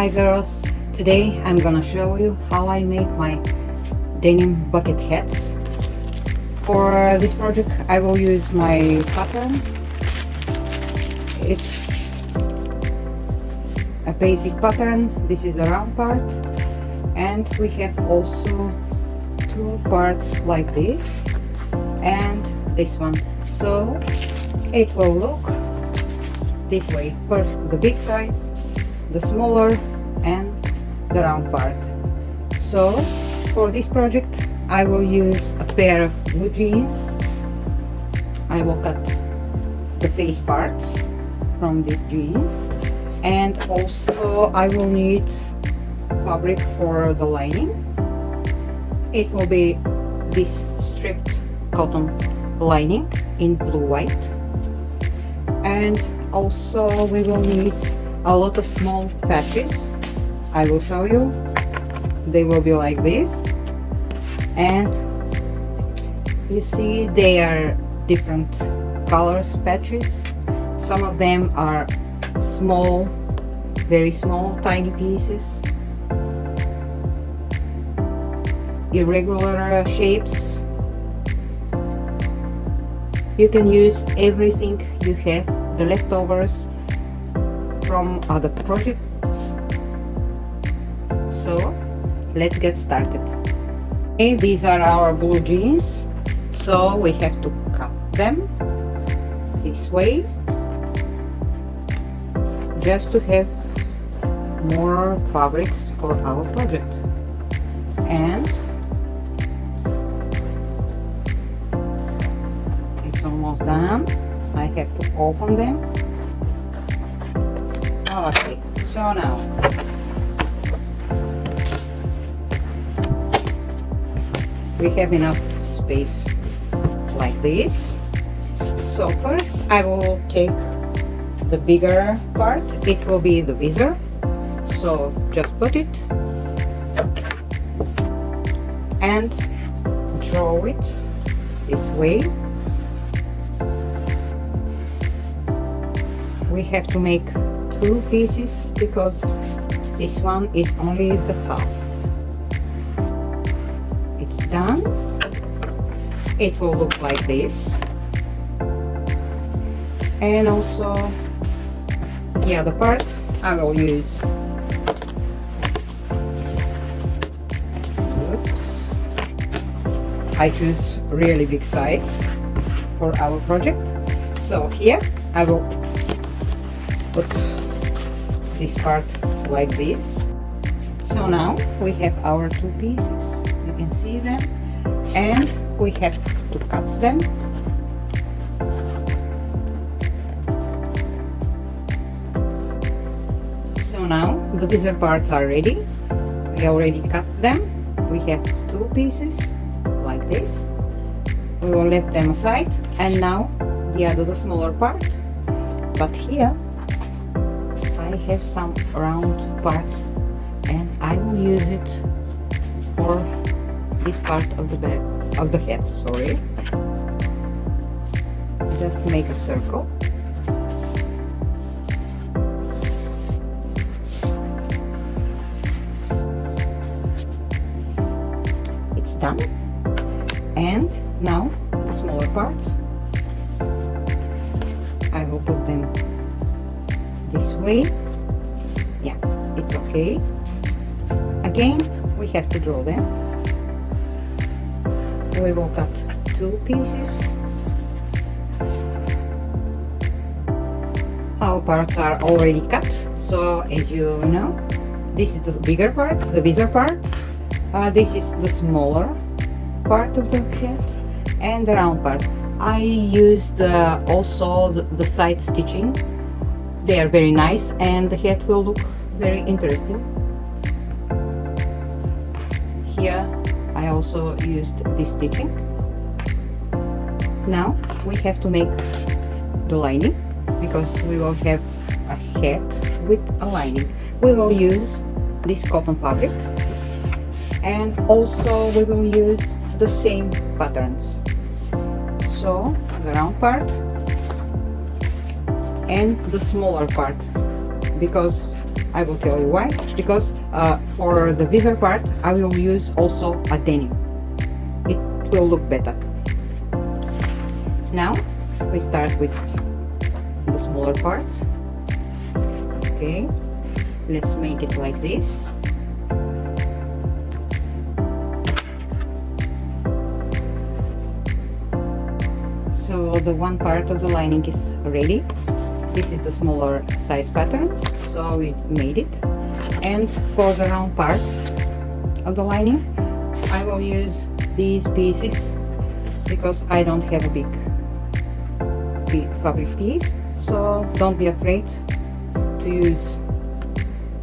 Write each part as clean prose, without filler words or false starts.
Hi girls, today I'm gonna show you how I make my denim bucket hats. For this project I will use my pattern. It's a basic pattern. This is the round part, and we have also two parts like this and this one, so it will look this way. First the big size, the smaller, and the round part. So for this project I will use a pair of blue jeans. I will cut the face parts from these jeans, and also I will need fabric for the lining. It will be this stripped cotton lining in blue white, and also we will need a lot of small patches. I will show you. They will be like this, and you see they are different colors patches. Some of them are small, very small, tiny pieces, irregular shapes. You can use everything you have, the leftovers from other projects. So let's get started. Okay, these are our blue jeans, so we have to cut them this way just to have more fabric for our project. And it's almost done. I have to open them. Okay, so now we have enough space like this. So first I will take the bigger part. It will be the visor, so just put it and draw it this way. We have to make two pieces because this one is only the half. It's done. It will look like this, and also the other part I will use. Oops. I choose really big size for our project, so here I will put this part like this. So now we have our two pieces, you can see them, and we have to cut them. So now the visor parts are ready. We already cut them. We have two pieces like this. We will leave them aside, and now the smaller part. But here I have some round part, and I will use it for this part of the back of the head. Sorry, just make a circle. It's done. And now the smaller parts, I will put them this way. Yeah, it's okay. Again, we have to draw them. We will cut two pieces. Our parts are already cut, so as you know, this is the bigger part, the visor part. This is the smaller part of the head, and the round part. I used also the side stitching. They are very nice, and the head will look very interesting. Here I also used this stitching. Now we have to make the lining, because we will have a head with a lining. We will use this cotton fabric, and also we will use the same patterns. So the round part and the smaller part, because I will tell you why. Because for the visor part, I will use also a denim. It will look better. Now we start with the smaller part. Okay, let's make it like this. So the one part of the lining is ready. This is the smaller size pattern, so we made it. And for the round part of the lining, I will use these pieces because I don't have a big fabric piece, so don't be afraid to use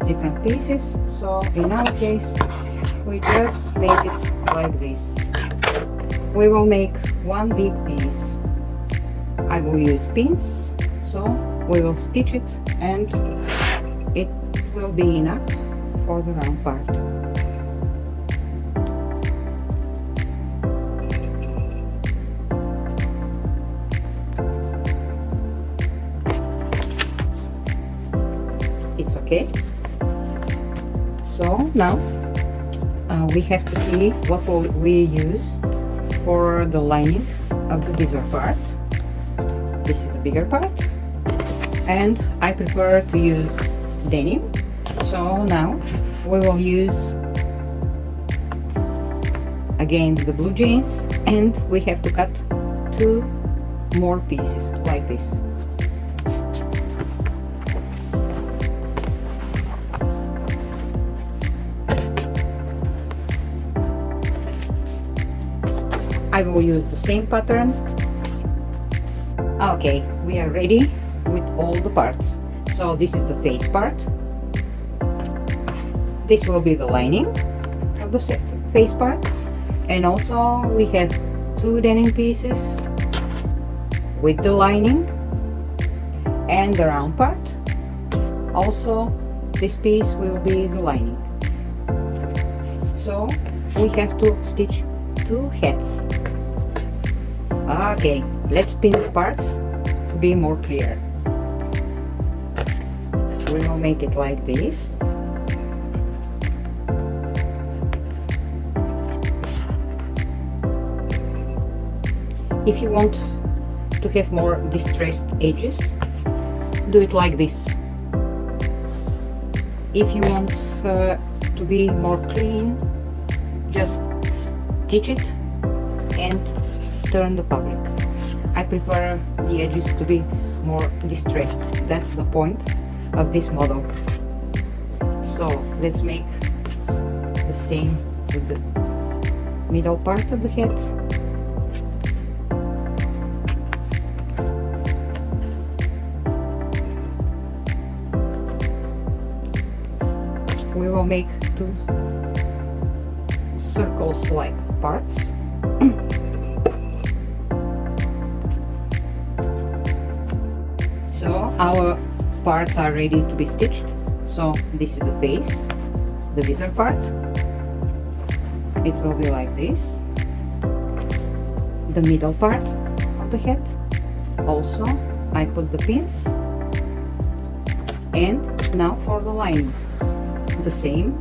different pieces. So in our case, we just make it like this. We will make one big piece. I will use pins, so we will stitch it and it will be enough for the round part. It's okay. So now we have to see what will we use for the lining of the visor part. This is the bigger part, and I prefer to use denim. So now we will use again the blue jeans, and we have to cut 2 more pieces like this. I will use the same pattern. Okay, we are ready with all the parts. So this is the face part. This will be the lining of the face part. And also we have 2 denim pieces with the lining and the round part. Also this piece will be the lining. So we have to stitch 2 hats. Okay, let's pin the parts to be more clear. We will make it like this. If you want to have more distressed edges, do it like this. If you want to be more clean, just stitch it and turn the fabric. I prefer the edges to be more distressed. That's the point of this model. So let's make the same with the middle part of the hat. We will make 2 circles like parts. So our parts are ready to be stitched. So this is the face, the visor part. It will be like this. The middle part of the hat. Also I put the pins. And now for the lining. The same,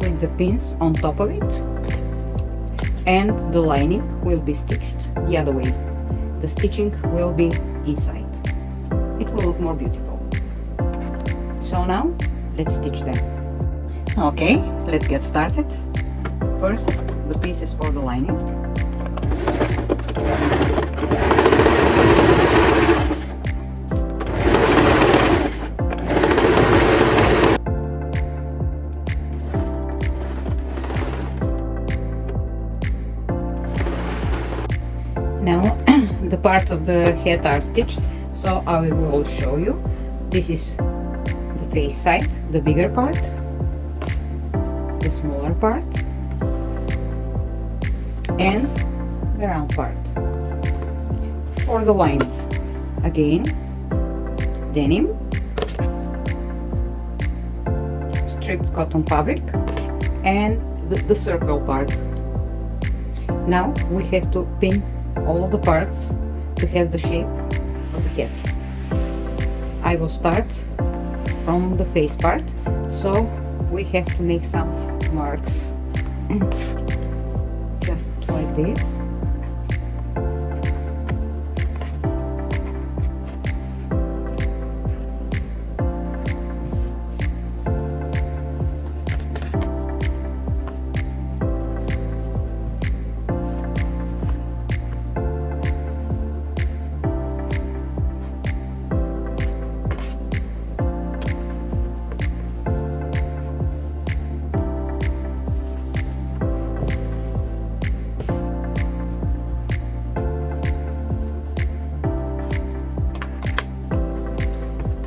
with the pins on top of it, and the lining will be stitched the other way. The stitching will be inside. It will look more beautiful. So now let's stitch them. Okay, let's get started. First, the pieces for the lining. Now the parts of the hat are stitched, so I will show you. This is the face side, the bigger part, the smaller part, and the round part. For the lining, again, denim, stripped cotton fabric, and the circle part. Now we have to pin all of the parts to have the shape of the hat. I will start from the face part, so we have to make some marks just like this.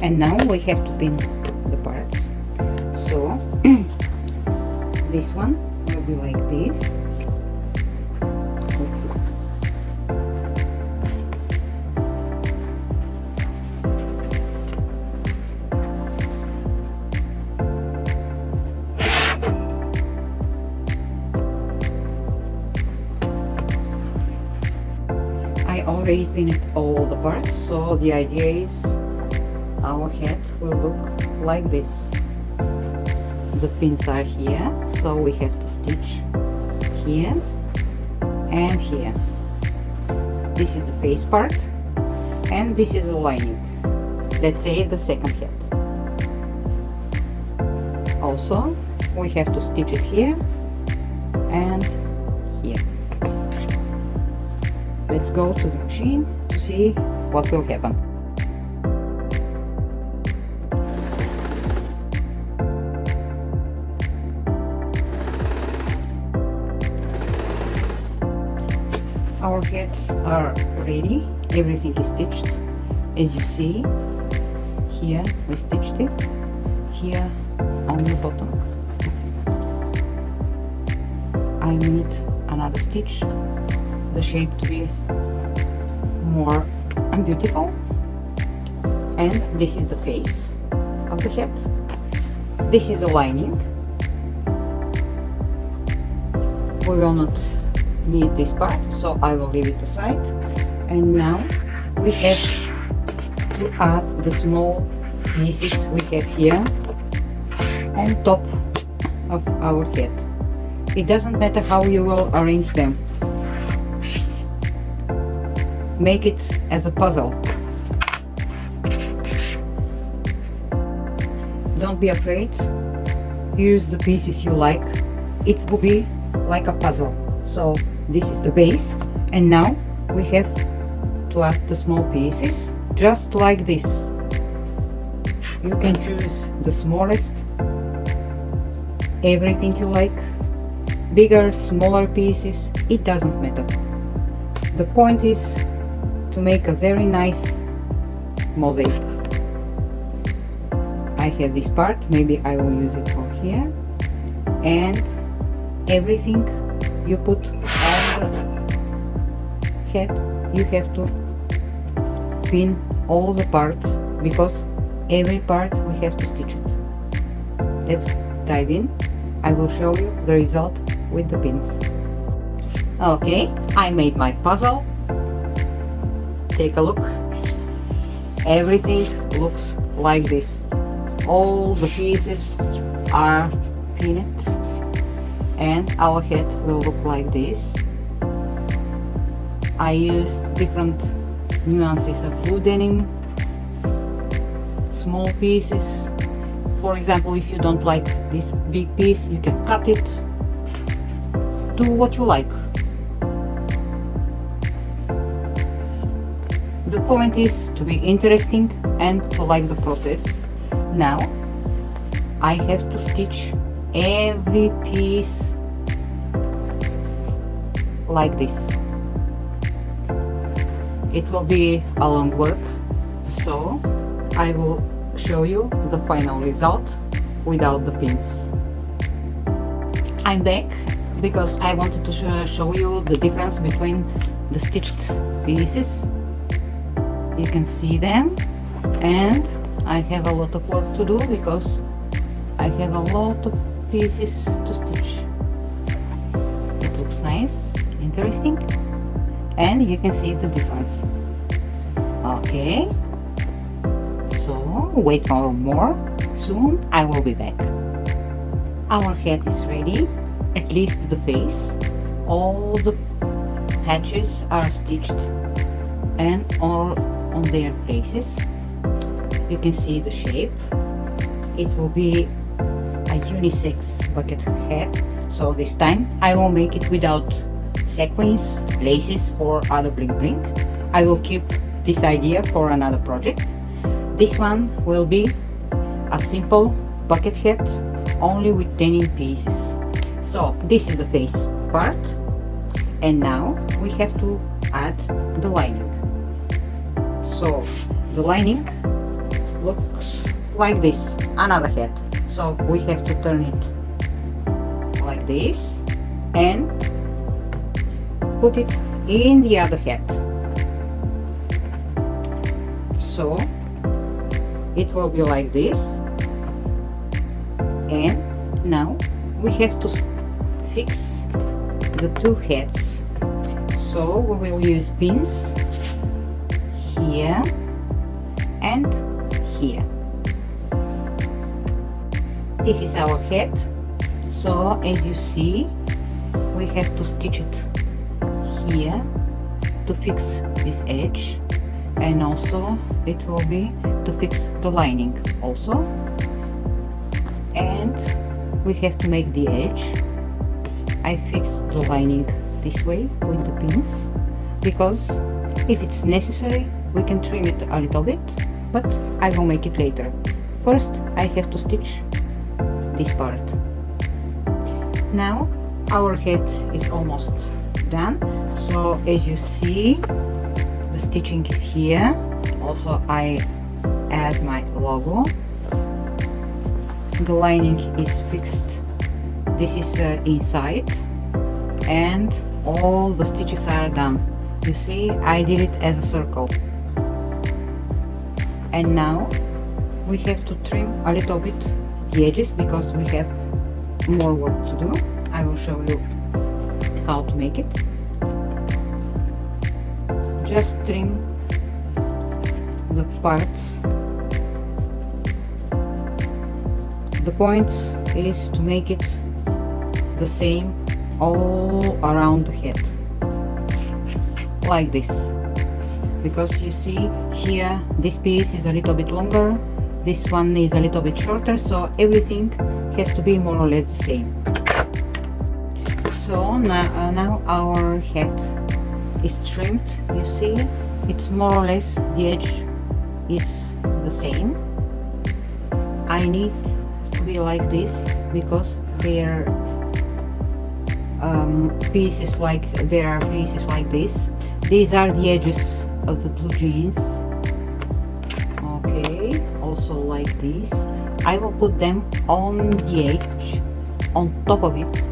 And now we have to pin the parts. So this one will be like this. I already pinned all the parts, so the idea is our hat will look like this. The pins are here, so we have to stitch here and here. This is the face part and this is the lining. Let's say the second hat. Also we have to stitch it here and here. Let's go to the machine to see what will happen. Our hats are ready, everything is stitched. As you see, here we stitched it, here on the bottom. I need another stitch, the shape to be more beautiful. And this is the face of the hat. This is the lining. We will not need this part, so I will leave it aside. And now we have to add the small pieces we have here on top of our hat. It doesn't matter how you will arrange them. Make it as a puzzle. Don't be afraid. Use the pieces you like. It will be like a puzzle. So this is the base, and now we have to add the small pieces just like this. You can choose the smallest, everything you like, bigger, smaller pieces, it doesn't matter. The point is to make a very nice mosaic. I have this part, maybe I will use it for here, and everything you put on the hat, you have to pin all the parts, because every part we have to stitch it. Let's dive in. I will show you the result with the pins. Okay, I made my puzzle. Take a look. Everything looks like this. All the pieces are pinned, and our hat will look like this. I use different nuances of blue denim, small pieces. For example, if you don't like this big piece, you can cut it. Do what you like. The point is to be interesting and to like the process. Now I have to stitch every piece like this. It will be a long work, so I will show you the final result without the pins. I'm back because I wanted to show you the difference between the stitched pieces. You can see them, and I have a lot of work to do because I have a lot of pieces to stitch. It looks nice, interesting, and you can see the difference. Okay, so So wait for more. Soon I will be back. Our hat is ready, at least the face. All the patches are stitched and all on their places. You can see the shape. It will be a unisex bucket hat. So this time I will make it without sequins, laces or other bling bling. I will keep this idea for another project. This one will be a simple bucket hat only with denim pieces. So this is the face part, and now we have to add the lining. So the lining looks like this, another hat. So we have to turn it like this and put it in the other hat. So it will be like this, and now we have to fix the two hats. So we will use pins here and here. This is our hat. So as you see, we have to stitch it here to fix this edge, and also it will be to fix the lining also, and we have to make the edge. I fixed the lining this way with the pins because if it's necessary we can trim it a little bit, but I will make it later. First I have to stitch this part. Now our hat is almost done. So as you see, the stitching is here. Also I add my logo. The lining is fixed. This is inside, and all the stitches are done. You see, I did it as a circle. And now we have to trim a little bit the edges because we have more work to do. I will show you how to make it. Just trim the parts. The point is to make it the same all around the head, like this, because you see here this piece is a little bit longer, this one is a little bit shorter, so everything has to be more or less the same. So now our head is trimmed. You see, it's more or less, the edge is the same. I need to be like this because there are pieces like this. These are the edges of the blue jeans. Okay, also like this. I will put them on the edge, on top of it,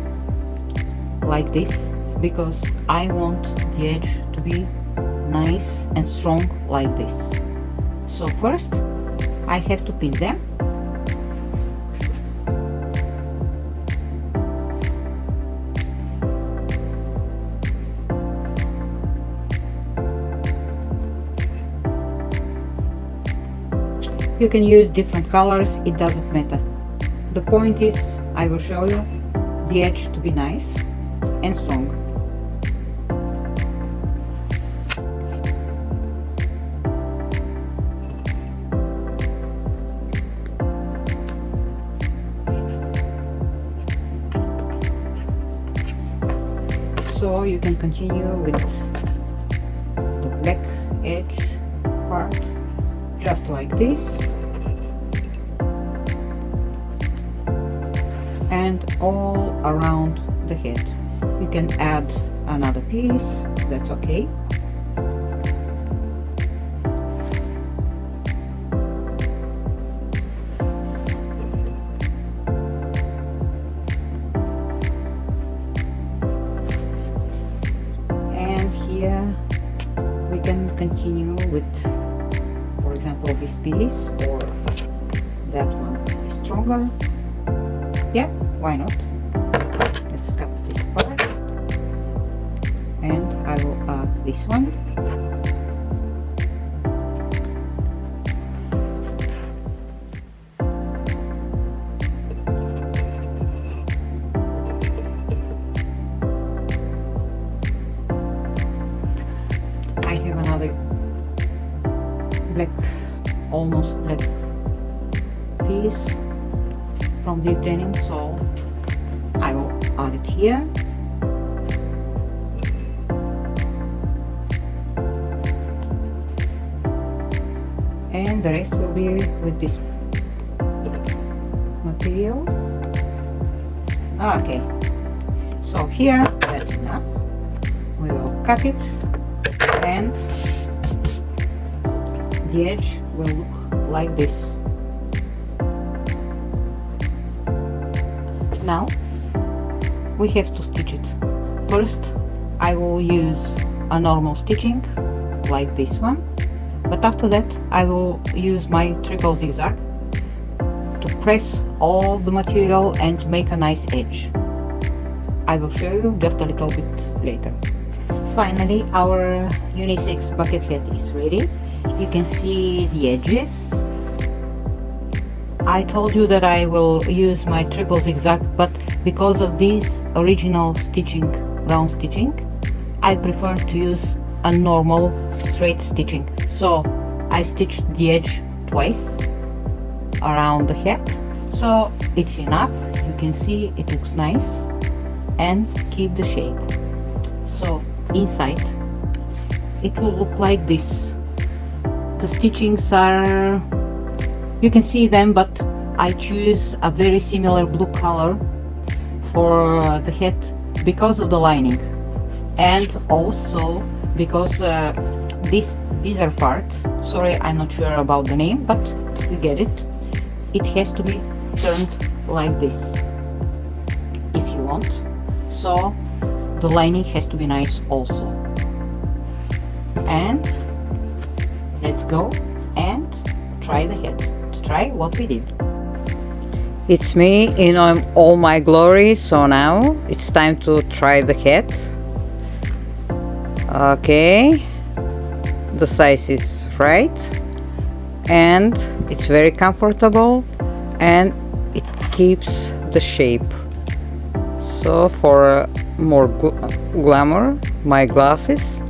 like this, because I want the edge to be nice and strong like this. So first I have to pin them. You can use different colors, it doesn't matter. The point is, I will show you the edge to be nice and strong. So you can continue with the black edge part, just like this, and all around the head. You can add another piece, that's okay. And here we can continue with, for example, this piece, or that one is stronger. Yeah, why not? Let's cut this part, and I will add this one. almost black piece from this denim, so I will add it here. And the rest will be with this material. Okay, so here that's enough. We will cut it, and the edge will look like this. Now we have to stitch it. First I will use a normal stitching like this one, but after that I will use my triple zigzag to press all the material and make a nice edge. I will show you just a little bit later. Finally, our unisex bucket hat is ready. You can see the edges. I told you that I will use my triple zigzag, but because of this original stitching, round stitching, I prefer to use a normal straight stitching. So I stitched the edge twice around the hat, so it's enough. You can see it looks nice and keep the shape. So inside it will look like this. The stitchings are, you can see them, but I choose a very similar blue color for the hat because of the lining, and also because this visor part, sorry I'm not sure about the name, but you get it, it has to be turned like this if you want, so the lining has to be nice also. And let's go and try the hat, to try what we did. It's me in all my glory, so now it's time to try the hat. Okay, the size is right and it's very comfortable and it keeps the shape. So for more glamour, my glasses.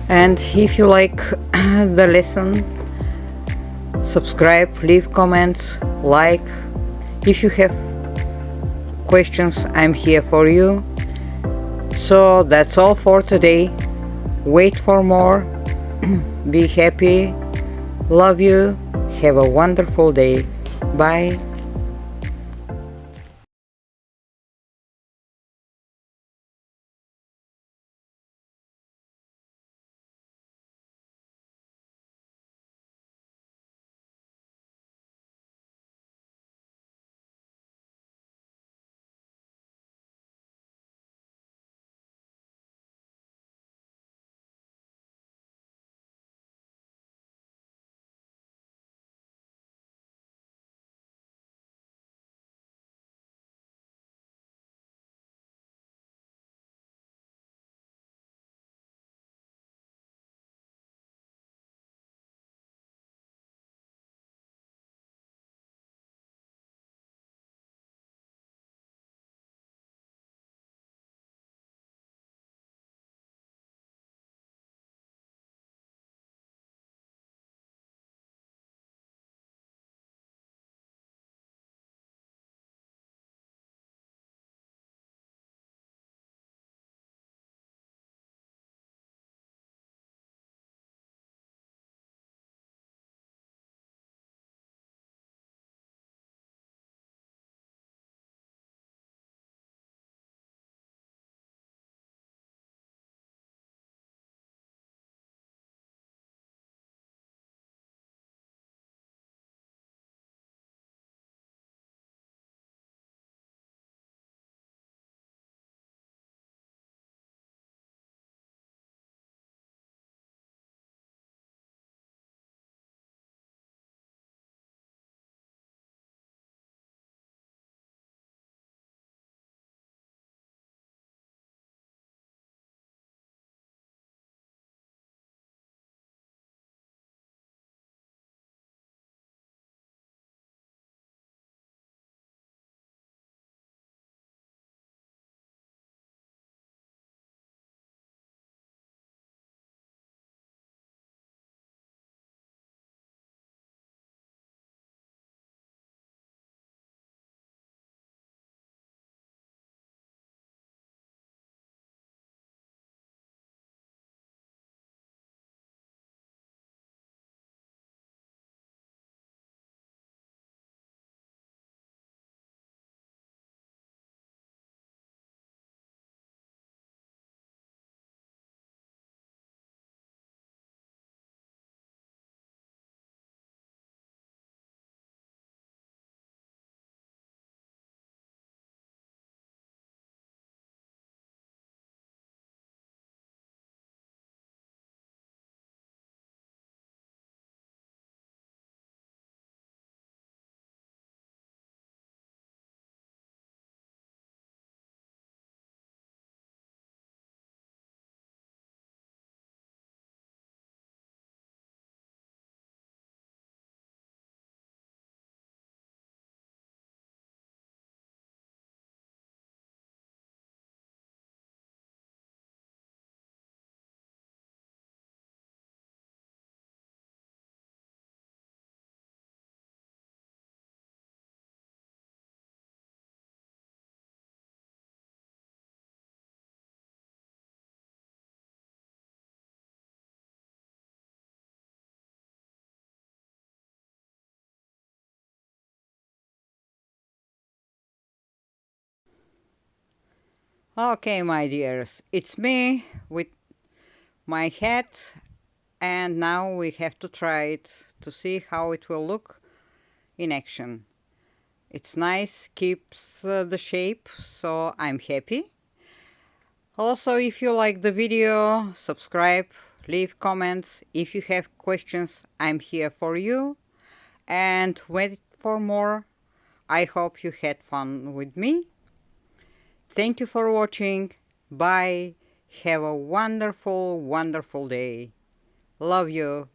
And if you like the lesson, subscribe, leave comments, like. If you have questions, I'm here for you. So that's all for today. Wait for more. Be happy. Love you. Have a wonderful day. Bye. Okay, my dears, it's me with my hat, and now we have to try it to see how it will look in action. It's nice, keeps the shape, so I'm happy. Also, if you like the video, subscribe, leave comments. If you have questions, I'm here for you. And wait for more. I hope you had fun with me. Thank you for watching. Bye. Have a wonderful, wonderful day. Love you.